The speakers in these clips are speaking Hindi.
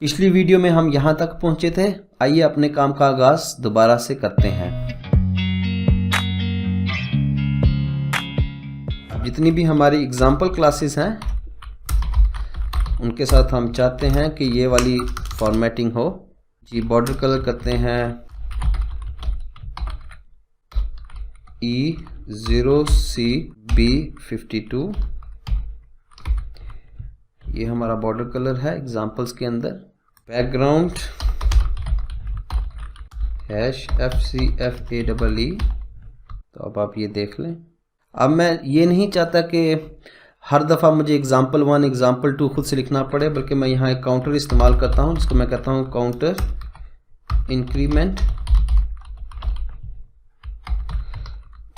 पिछली वीडियो में हम यहाँ तक पहुँचे थे। आइए अपने काम का आगाज दोबारा से करते हैं। जितनी भी हमारी एग्जाम्पल क्लासेस हैं उनके साथ हम चाहते हैं कि ये वाली फॉर्मेटिंग हो। जी बॉर्डर कलर करते हैं E0CB52। ये हमारा बॉर्डर कलर है एग्जाम्पल्स के अंदर। Background #FCFAEE। तो अब आप ये देख लें। अब मैं ये नहीं चाहता कि हर दफ़ा मुझे एग्जाम्पल 1 एग्जाम्पल 2 खुद से लिखना पड़े, बल्कि मैं यहाँ एक काउंटर इस्तेमाल करता हूँ जिसको मैं कहता हूँ counter increment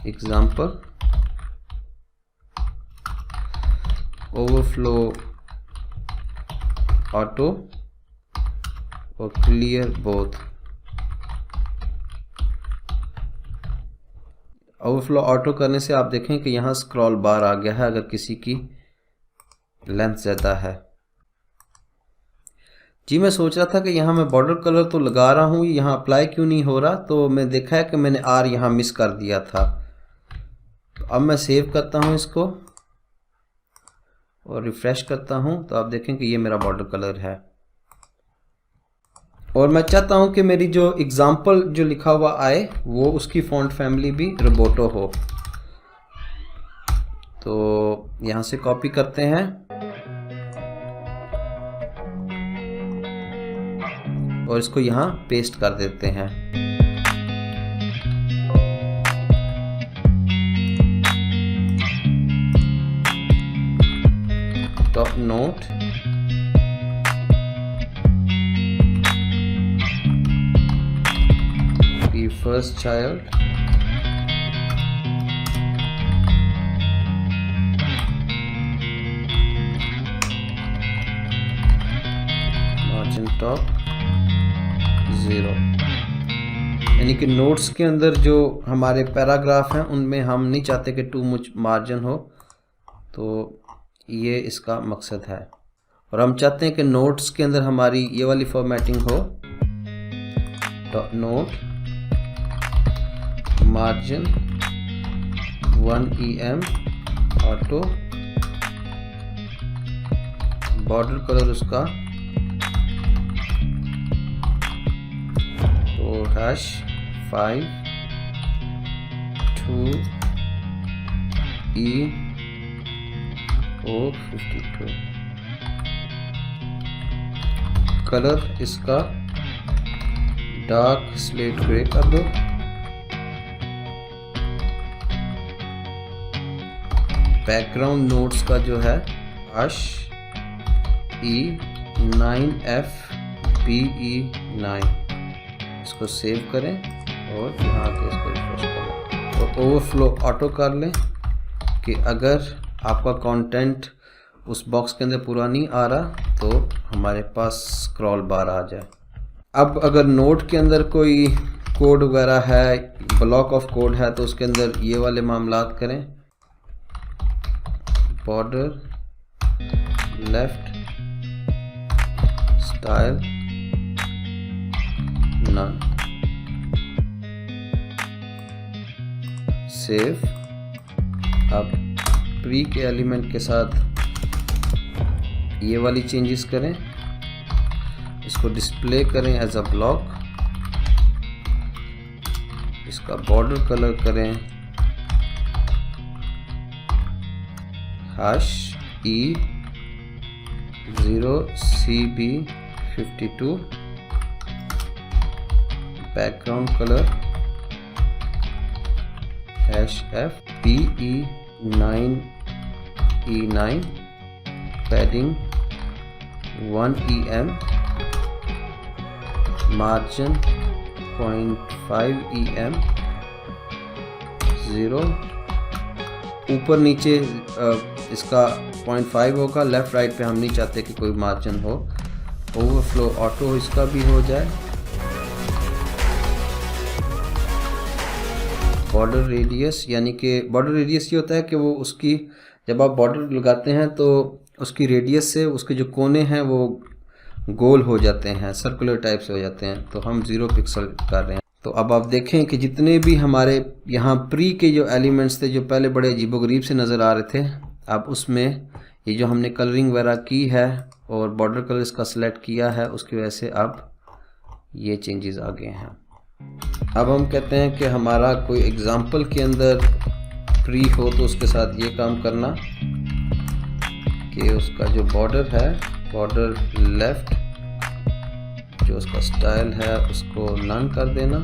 example overflow auto और क्लियर बोथ। ओवरफ्लो ऑटो करने से आप देखें कि यहाँ स्क्रॉल बार आ गया है अगर किसी की लेंथ ज़्यादा है। जी मैं सोच रहा था कि यहाँ मैं बॉर्डर कलर तो लगा रहा हूँ, यहाँ अप्लाई क्यों नहीं हो रहा, तो मैं देखा है कि मैंने आर यहाँ मिस कर दिया था। तो अब मैं सेव करता हूँ इसको और रिफ्रेश करता हूँ तो आप देखें कि ये मेरा बॉर्डर कलर है। और मैं चाहता हूँ कि मेरी जो एग्जाम्पल जो लिखा हुआ आए वो उसकी फॉन्ट फैमिली भी रोबोटो हो। तो यहाँ से कॉपी करते हैं और इसको यहाँ पेस्ट कर देते हैं। Top note B first child, margin top 0। यानी कि नोट्स के अंदर जो हमारे पैराग्राफ हैं उनमें हम नहीं चाहते कि टू मच मार्जिन हो, तो ये इसका मकसद है। और हम चाहते हैं कि नोट्स के अंदर हमारी ये वाली फॉर्मेटिंग हो। Top note margin 1 EM auto, border colour उसका तो #5 2 E052। कलर इसका डार्क स्लेट ग्रे कर दो। बैकग्राउंड नोट्स का जो है E9FBE9। इसको सेव करें और यहाँ आके इसको रिफ्रेश करें और ओवरफ्लो ऑटो कर लें कि अगर आपका कंटेंट उस बॉक्स के अंदर पूरा नहीं आ रहा तो हमारे पास स्क्रॉल बार आ जाए। अब अगर नोट के अंदर कोई कोड वगैरह है, ब्लॉक ऑफ कोड है, तो उसके अंदर ये वाले मामलात करें। Border left style none, save. अब प्री के एलिमेंट के साथ ये वाली चेंजेस करें, इसको डिस्प्ले करें एज अ ब्लॉक, इसका बॉर्डर कलर करें #E0CB52, background colour #FBE9E9, padding 1 EM, margin 0.5 EM 0। ऊपर नीचे इसका 0.5 होगा, लेफ्ट राइट पे हम नहीं चाहते कि कोई मार्जिन हो। ओवरफ्लो ऑटो इसका भी हो जाए। बॉर्डर रेडियस, यानी कि बॉर्डर रेडियस ये होता है कि वो उसकी जब आप बॉर्डर लगाते हैं तो उसकी रेडियस से उसके जो कोने हैं वो गोल हो जाते हैं, सर्कुलर टाइप से हो जाते हैं, तो हम 0 पिक्सल कर रहे हैं। तो अब आप देखें कि जितने भी हमारे यहाँ प्री के जो एलिमेंट्स थे जो पहले बड़े अजीबोगरीब से नज़र आ रहे थे, अब उसमें ये जो हमने कलरिंग वगैरह की है और बॉर्डर कलर इसका सिलेक्ट किया है, उसकी वजह से अब ये चेंजेस आ गए हैं। अब हम कहते हैं कि हमारा कोई एग्जाम्पल के अंदर प्री हो तो उसके साथ ये काम करना कि उसका जो बॉर्डर है, बॉर्डर लेफ्ट जो उसका स्टाइल है उसको नन कर देना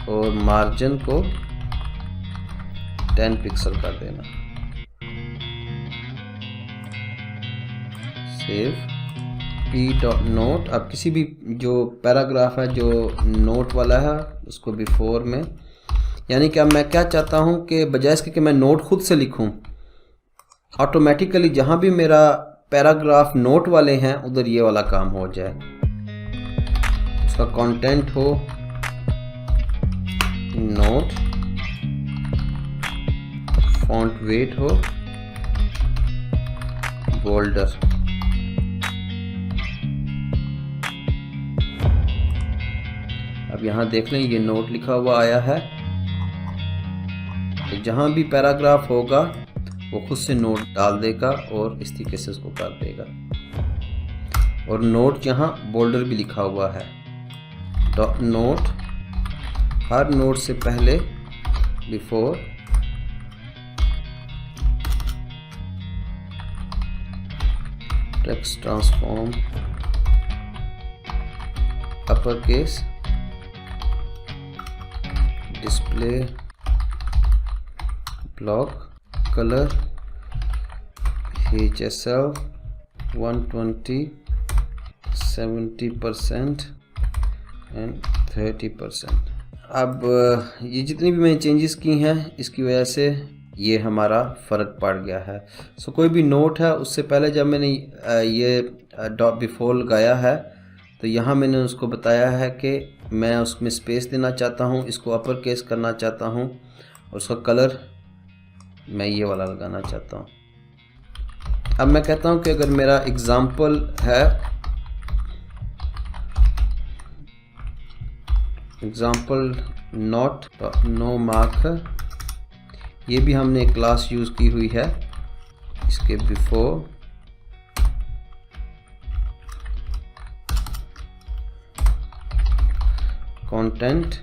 और मार्जिन को 10 पिक्सल कर देना। Save p.note। अब किसी भी जो पैराग्राफ है जो नोट वाला है उसको बिफोर में, यानी कि अब मैं क्या चाहता हूं कि बजाय इसके कि मैं नोट खुद से लिखूं, ऑटोमेटिकली जहां भी मेरा पैराग्राफ नोट वाले हैं उधर ये वाला काम हो जाए। उसका कंटेंट हो नोट, फॉन्ट वेट हो बोल्डर। अब यहां देख लें ये नोट लिखा हुआ आया है, तो जहां भी पैराग्राफ होगा वो खुद से नोट डाल देगा और इस तरीके से उसको कर देगा। और नोट यहाँ बोल्डर भी लिखा हुआ है। नोट हर नोट से पहले before text transform upper case display block colour HSL 120 70% and 30%। अब ये जितनी भी मैंने चेंजेस की हैं इसकी वजह से ये हमारा फ़र्क पड़ गया है। सो कोई भी नोट है उससे पहले जब मैंने ये डॉट बिफोर लगाया है तो यहाँ मैंने उसको बताया है कि मैं उसमें स्पेस देना चाहता हूँ, इसको अपर केस करना चाहता हूँ और उसका कलर मैं ये वाला लगाना चाहता हूँ। अब मैं कहता हूँ कि अगर मेरा एग्जाम्पल है, एग्जाम्पल नॉट नो मार्कर, ये भी हमने एक क्लास यूज़ की हुई है। इसके बिफोर कंटेंट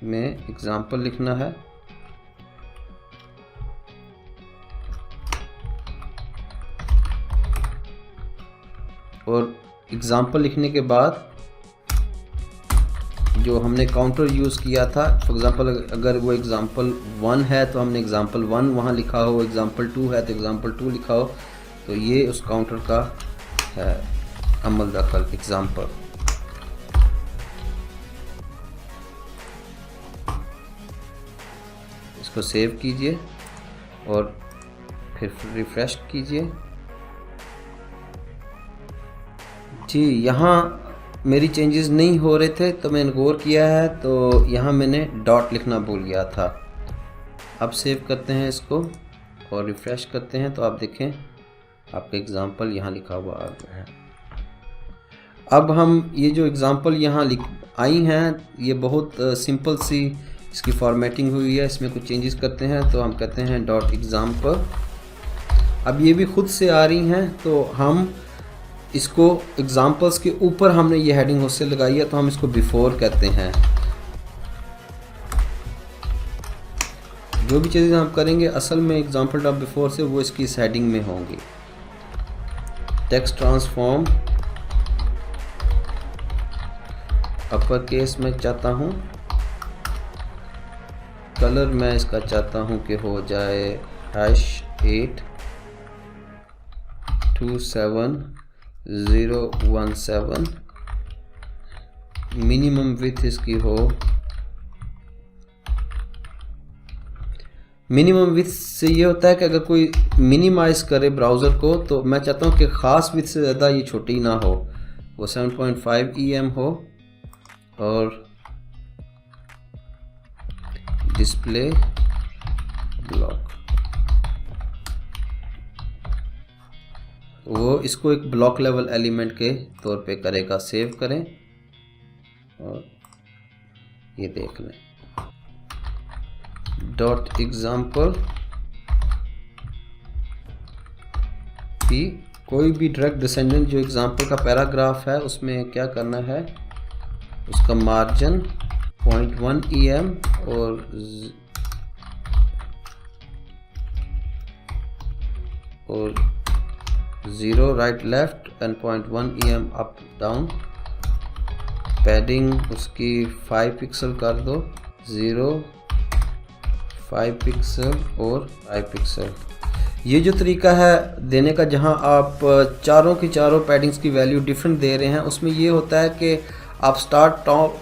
में एग्जाम्पल लिखना है और एग्जाम्पल लिखने के बाद जो हमने काउंटर यूज़ किया था, फॉर एग्जांपल अगर वो एग्जाम्पल 1 है तो हमने एग्जाम्पल 1 वहाँ लिखा हो, एग्जाम्पल 2 है तो एग्जाम्पल 2 लिखा हो, तो ये उस काउंटर का है अमल दखल एग्जाम्पल। इसको सेव कीजिए और फिर रिफ्रेश कीजिए। जी यहाँ मेरी चेंजेस नहीं हो रहे थे तो मैंने गौर किया है, तो यहाँ मैंने डॉट लिखना भूल गया था। अब सेव करते हैं इसको और रिफ्रेश करते हैं तो आप देखें आपका एग्जाम्पल यहाँ लिखा हुआ आ गया है। अब हम ये जो एग्जाम्पल यहाँ आई हैं ये बहुत सिंपल सी इसकी फॉर्मेटिंग हुई है, इसमें कुछ चेंजेस करते हैं तो हम कहते हैं डॉट एग्जाम्पल। अब ये भी खुद से आ रही हैं तो हम इसको एग्जाम्पल्स के ऊपर हमने ये हेडिंग उससे लगाई है तो हम इसको बिफोर कहते हैं। जो भी चीज़ें हम करेंगे असल में एग्जाम्पल डॉट बिफोर से वो इसकी इस हेडिंग में होंगी। टेक्स्ट ट्रांसफॉर्म अपर केस में चाहता हूँ, कलर मैं इसका चाहता हूँ कि हो जाए #827017, मिनिमम विड्थ इसकी हो, मिनिमम विड्थ से ये होता है कि अगर कोई मिनिमाइज करे ब्राउज़र को तो मैं चाहता हूँ कि ख़ास विड्थ से ज़्यादा ये छोटी ना हो, वो 7.5 EM हो और डिस्प्ले ब्लॉक वो इसको एक ब्लॉक लेवल एलिमेंट के तौर पे करेगा। सेव करें और ये देख लें डॉट एग्जाम्पल पी। कोई भी डायरेक्ट डिसेंडेंट जो एग्जाम्पल का पैराग्राफ है उसमें क्या करना है, उसका मार्जिन 0.1 EM और 0 right left and 0.1 EM up down. Padding उसकी 5 पिक्सल कर दो, 0 5 पिक्सल और 5 पिक्सल। ये जो तरीका है देने का, जहां आप चारों की चारों पैडिंग्स की वैल्यू डिफरेंट दे रहे हैं, उसमें ये होता है कि आप स्टार्ट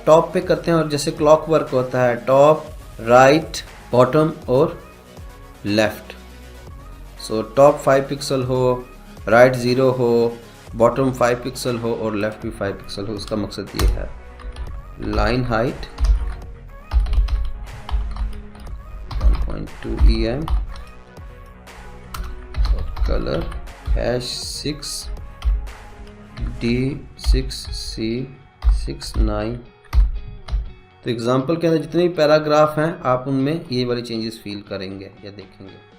टॉप पे करते हैं और जैसे क्लॉक वर्क होता है टॉप राइट बॉटम और लेफ्ट। सो टॉप 5 पिक्सल हो, राइट 0 हो, बॉटम 5 पिक्सल हो और लेफ्ट भी 5 पिक्सल हो। इसका मकसद ये है। लाइन हाइट 1.2 EM और कलर #6D6C69। तो एग्जाम्पल के अंदर जितने भी पैराग्राफ हैं आप उनमें ये वाली चेंजेस फील करेंगे या देखेंगे।